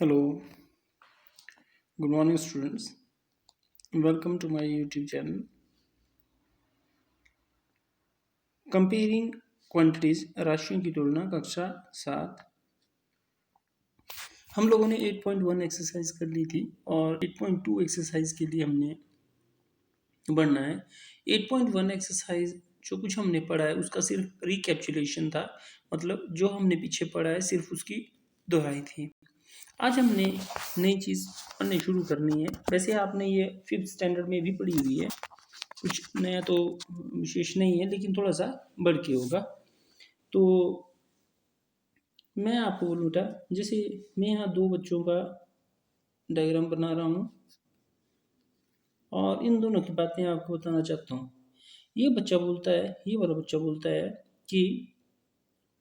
Hello, good morning, students. Welcome to my YouTube channel. Comparing quantities राशियों की तुलना कक्षा 7। हम लोगों ने 8.1 एक्सरसाइज कर ली थी और 8.2 एक्सरसाइज के लिए हमने बढ़ना है। 8.1 एक्सरसाइज जो कुछ हमने पढ़ा है उसका सिर्फ रिकैप्चुलेशन था, मतलब जो हमने पीछे पढ़ा है सिर्फ उसकी दोहराई थी। आज हमने नई चीज़ पढ़नी शुरू करनी है। वैसे आपने ये 5th स्टैंडर्ड में भी पढ़ी हुई है, कुछ नया तो विशेष नहीं है, लेकिन थोड़ा सा बढ़ के होगा। तो मैं आपको बोलूँ था, जैसे मैं यहाँ दो बच्चों का डायग्राम बना रहा हूँ और इन दोनों की बातें आपको बताना चाहता हूँ। ये बच्चा बोलता है, ये वाला बच्चा बोलता है कि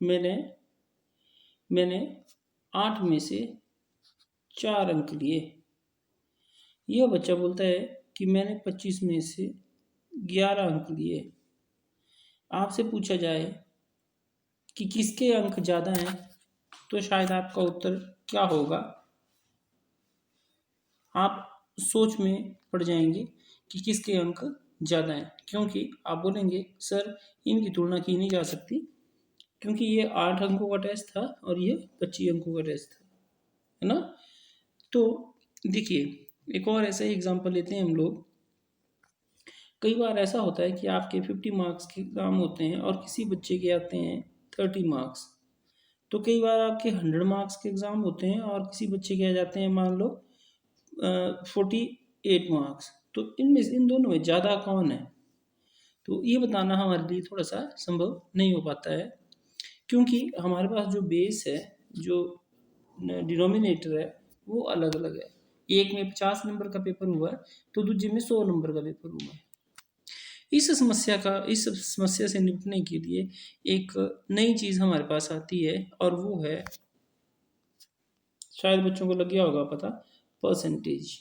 मैंने मैंने 8 में से 4 अंक लिए। यह बच्चा बोलता है कि मैंने 25 में से 11 अंक लिए। आपसे पूछा जाए कि किसके अंक ज़्यादा हैं, तो शायद आपका उत्तर क्या होगा। आप सोच में पड़ जाएंगे कि किसके अंक ज़्यादा हैं, क्योंकि आप बोलेंगे सर इनकी तुलना की नहीं जा सकती, क्योंकि ये 8 अंकों का टेस्ट था और ये 25 अंकों का टेस्ट था, है ना। तो देखिए, एक और ऐसा ही एग्जाम्पल लेते हैं हम लोग। कई बार ऐसा होता है कि आपके 50 मार्क्स के एग्ज़ाम होते हैं और किसी बच्चे के आते हैं 30 मार्क्स। तो कई बार आपके 100 मार्क्स के एग्ज़ाम होते हैं और किसी बच्चे के आ जाते हैं मान लो 48 मार्क्स। तो इनमें से इन दोनों में ज़्यादा कौन है, तो ये बताना हमारे लिए थोड़ा सा संभव नहीं हो पाता है, क्योंकि हमारे पास जो बेस है, जो डिनोमिनेटर है, वो अलग अलग है। एक में 50 नंबर का पेपर हुआ है तो दूसरे में 100 नंबर का पेपर हुआ है। इस समस्या से निपटने के लिए एक नई चीज़ हमारे पास आती है और वो है, शायद बच्चों को लग गया होगा पता, परसेंटेज।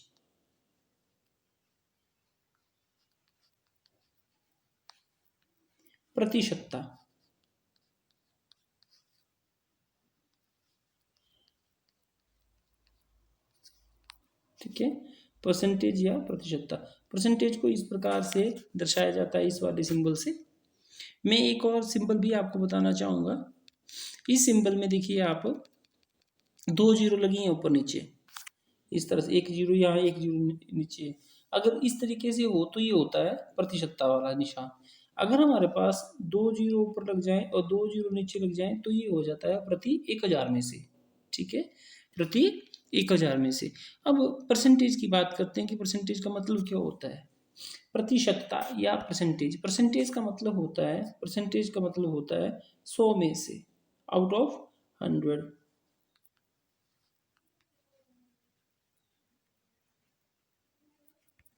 प्रतिशतता। ठीक है, परसेंटेज या प्रतिशतता। परसेंटेज को इस प्रकार से दर्शाया जाता है, इस वाले सिंबल से। मैं एक और सिंबल भी आपको बताना चाहूँगा। इस सिंबल में देखिए, आप 2 जीरो लगी हैं ऊपर नीचे, इस तरह से 1 जीरो यहाँ 1 जीरो नीचे। अगर इस तरीके से हो तो ये होता है प्रतिशतता वाला निशान। अगर हमारे पास 2 जीरो ऊपर लग जाएं और 2 जीरो नीचे लग जाएं तो ये हो जाता है प्रति 1000 में से। ठीक है, प्रति 1000 में से। अब परसेंटेज की बात करते हैं कि परसेंटेज का मतलब क्या होता है। प्रतिशतता या परसेंटेज, परसेंटेज का मतलब होता है, परसेंटेज का मतलब होता है 100 में से, out of 100।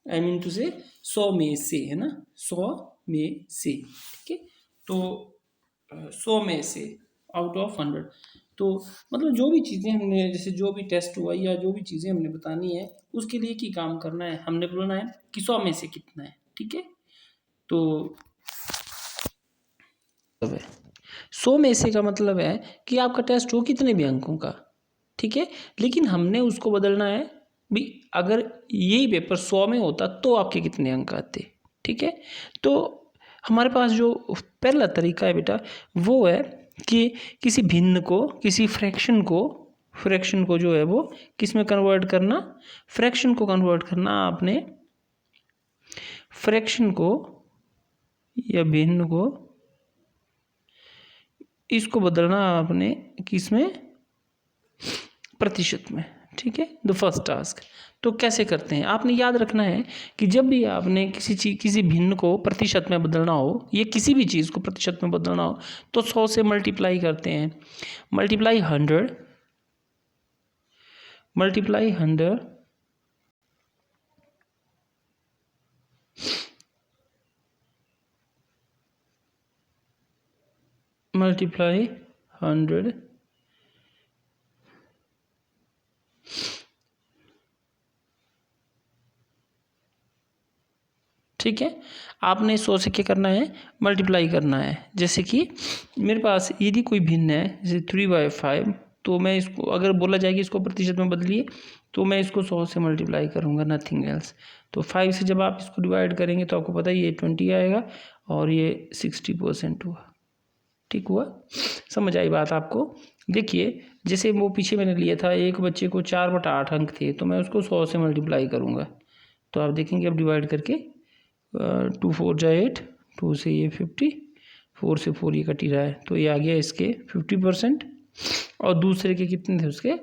I mean to say 100 में से, है ना, 100 में से। ठीक है, तो 100 में से आउट ऑफ 100। तो मतलब जो भी चीज़ें हमने, जैसे जो भी टेस्ट हुआ या जो भी चीज़ें हमने बतानी है, उसके लिए की काम करना है, हमने बोलना है कि 100 में से कितना है। ठीक है, तो 100 में से का मतलब है कि आपका टेस्ट हो कितने भी अंकों का। ठीक है, लेकिन हमने उसको बदलना है भी, अगर यही पेपर 100 में होता तो आपके कितने अंक आते। ठीक है, तो हमारे पास जो पहला तरीका है बेटा, वो है कि किसी भिन्न को, किसी फ्रैक्शन को जो है वो किस में कन्वर्ट करना, फ्रैक्शन को कन्वर्ट करना आपने, फ्रैक्शन को या भिन्न को, इसको बदलना आपने किस में, प्रतिशत में। ठीक है, द फर्स्ट टास्क। तो कैसे करते हैं, आपने याद रखना है कि जब भी आपने किसी भिन्न को प्रतिशत में बदलना हो, या किसी भी चीज़ को प्रतिशत में बदलना हो, तो 100 से मल्टीप्लाई करते हैं। मल्टीप्लाई 100, मल्टीप्लाई 100, मल्टीप्लाई 100, ठीक है। आपने 100 से क्या करना है, मल्टीप्लाई करना है। जैसे कि मेरे पास यदि कोई भिन्न है, जैसे 3/5, तो मैं इसको अगर बोला जाए कि इसको प्रतिशत में बदलिए तो मैं इसको 100 से मल्टीप्लाई करूँगा, नथिंग एल्स। तो 5 से जब आप इसको डिवाइड करेंगे तो आपको पता है ये 20 आएगा और ये 60% हुआ। ठीक हुआ, समझ आई बात आपको। देखिए जैसे वो पीछे मैंने लिया था, एक बच्चे को 4/8 अंक थे तो मैं उसको 100 से मल्टीप्लाई करूँगा। तो आप देखेंगे अब डिवाइड करके 2 4 जा 8, 2 से ये 50, 4 से 4 ये कट ही रहा है, तो ये आ गया इसके 50%। और दूसरे के कितने थे उसके,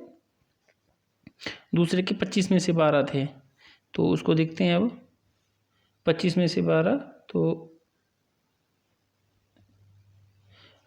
दूसरे के 25 में से 12 थे, तो उसको देखते हैं अब 25 में से 12, तो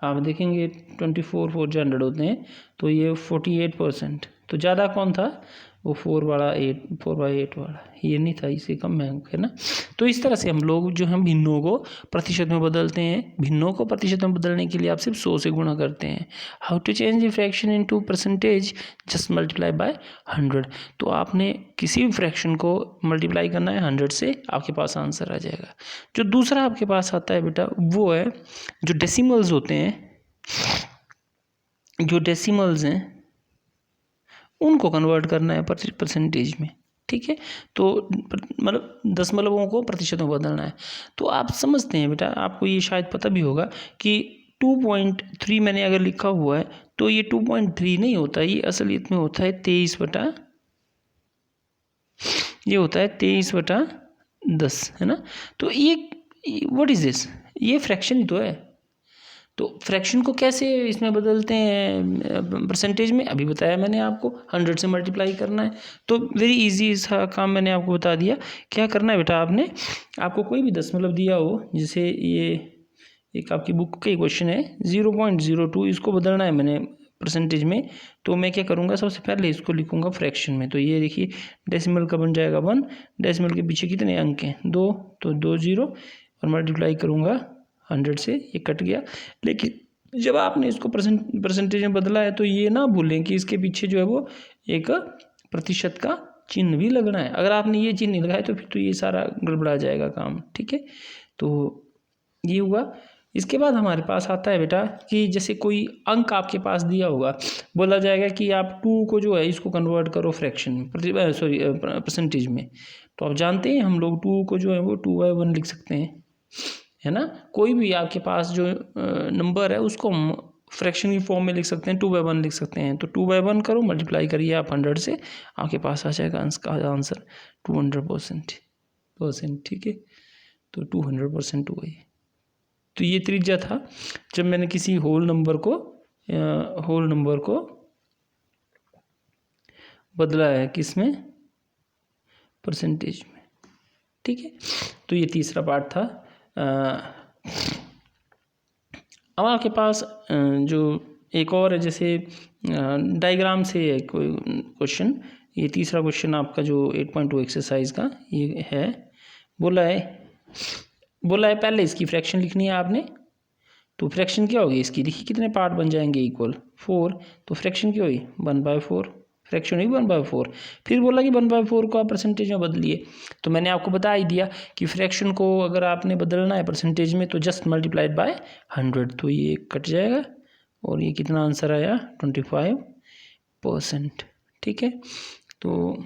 आप देखेंगे 24 4 जो 100 होते हैं, तो ये 48%। तो ज़्यादा कौन था, वो 4/8 वाला, ये नहीं था, इससे कम है ना। तो इस तरह से हम लोग जो हम भिन्नों को प्रतिशत में बदलते हैं। भिन्नों को प्रतिशत में बदलने के लिए आप सिर्फ 100 से गुणा करते हैं। How to change the fraction into percentage, just multiply by 100। तो आपने किसी भी फ्रैक्शन को मल्टीप्लाई करना है 100 से, आपके पास आंसर आ जाएगा। जो दूसरा आपके पास आता है बेटा वो है जो डेसिमल्स होते हैं, जो डेसिमल्स हैं उनको कन्वर्ट करना है परसेंटेज में। ठीक है, तो मतलब दशमलवों को प्रतिशत में बदलना है। तो आप समझते हैं बेटा, आपको ये शायद पता भी होगा कि 2.3 मैंने अगर लिखा हुआ है तो ये 2.3 नहीं होता, ये असलियत में होता है 23/, ये होता है 23/10, है ना। तो ये व्हाट इज दिस, ये फ्रैक्शन ही तो है। तो फ्रैक्शन को कैसे इसमें बदलते हैं परसेंटेज में, अभी बताया मैंने आपको, 100 से मल्टीप्लाई करना है। तो वेरी इजी सा काम मैंने आपको बता दिया। क्या करना है बेटा, आपने, आपको कोई भी दशमलव दिया हो, जैसे ये एक आपकी बुक का क्वेश्चन है 0.02, इसको बदलना है मैंने परसेंटेज में, तो मैं क्या करूँगा, सबसे पहले इसको लिखूँगा फ्रैक्शन में। तो ये देखिए डेसिमल का बन जाएगा 1, डेसिमल के पीछे कितने अंक हैं 2, तो 2 0 और मल्टीप्लाई करूँगा 100 से, ये कट गया। लेकिन जब आपने इसको परसेंटेज में बदला है तो ये ना भूलें कि इसके पीछे जो है वो एक प्रतिशत का चिन्ह भी लगना है। अगर आपने ये चिन्ह नहीं लगाया तो फिर तो ये सारा गड़बड़ा जाएगा काम। ठीक है, तो ये हुआ। इसके बाद हमारे पास आता है बेटा कि जैसे कोई अंक आपके पास दिया होगा, बोला जाएगा कि आप 2 को जो है इसको कन्वर्ट करो फ्रैक्शन में, परसेंटेज में। तो आप जानते हैं हम लोग 2 को जो है वो 2/1 लिख सकते हैं, है ना। कोई भी आपके पास जो नंबर है उसको हम फ्रैक्शन की फॉर्म में लिख सकते हैं, 2/1 लिख सकते हैं। तो 2/1 करो, मल्टीप्लाई करिए आप 100 से, आपके पास आ जाएगा आंसर 200%। ठीक है, तो 200% हुआ ये। तो ये त्रिज्या था जब मैंने किसी होल नंबर को बदला है किसमें, परसेंटेज में। ठीक है, तो ये तीसरा पार्ट था। अब आपके पास जो एक और है, जैसे डायग्राम से है कोई क्वेश्चन, ये तीसरा क्वेश्चन आपका जो 8.2 एक्सरसाइज का ये है। बोला है पहले इसकी फ्रैक्शन लिखनी है आपने। तो फ्रैक्शन क्या होगी इसकी, देखिए कितने पार्ट बन जाएंगे, इक्वल 4। तो फ्रैक्शन क्या हुई 1/4, फ्रैक्शन हुई 1/4। फिर बोला कि 1/4 को आप परसेंटेज में बदलिए। तो मैंने आपको बता ही दिया कि फ्रैक्शन को अगर आपने बदलना है परसेंटेज में तो जस्ट मल्टीप्लाइड बाय 100, तो ये कट जाएगा और ये कितना आंसर आया 25%। ठीक है, तो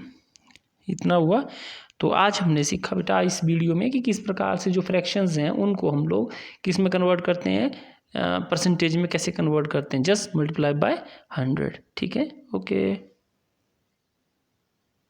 इतना हुआ। तो आज हमने सीखा बेटा इस वीडियो में कि किस प्रकार से जो फ्रैक्शंस हैं उनको हम लोग किस में कन्वर्ट करते हैं, परसेंटेज में कैसे कन्वर्ट करते हैं, जस्ट मल्टीप्लाई बाय 100। ठीक है, ओके।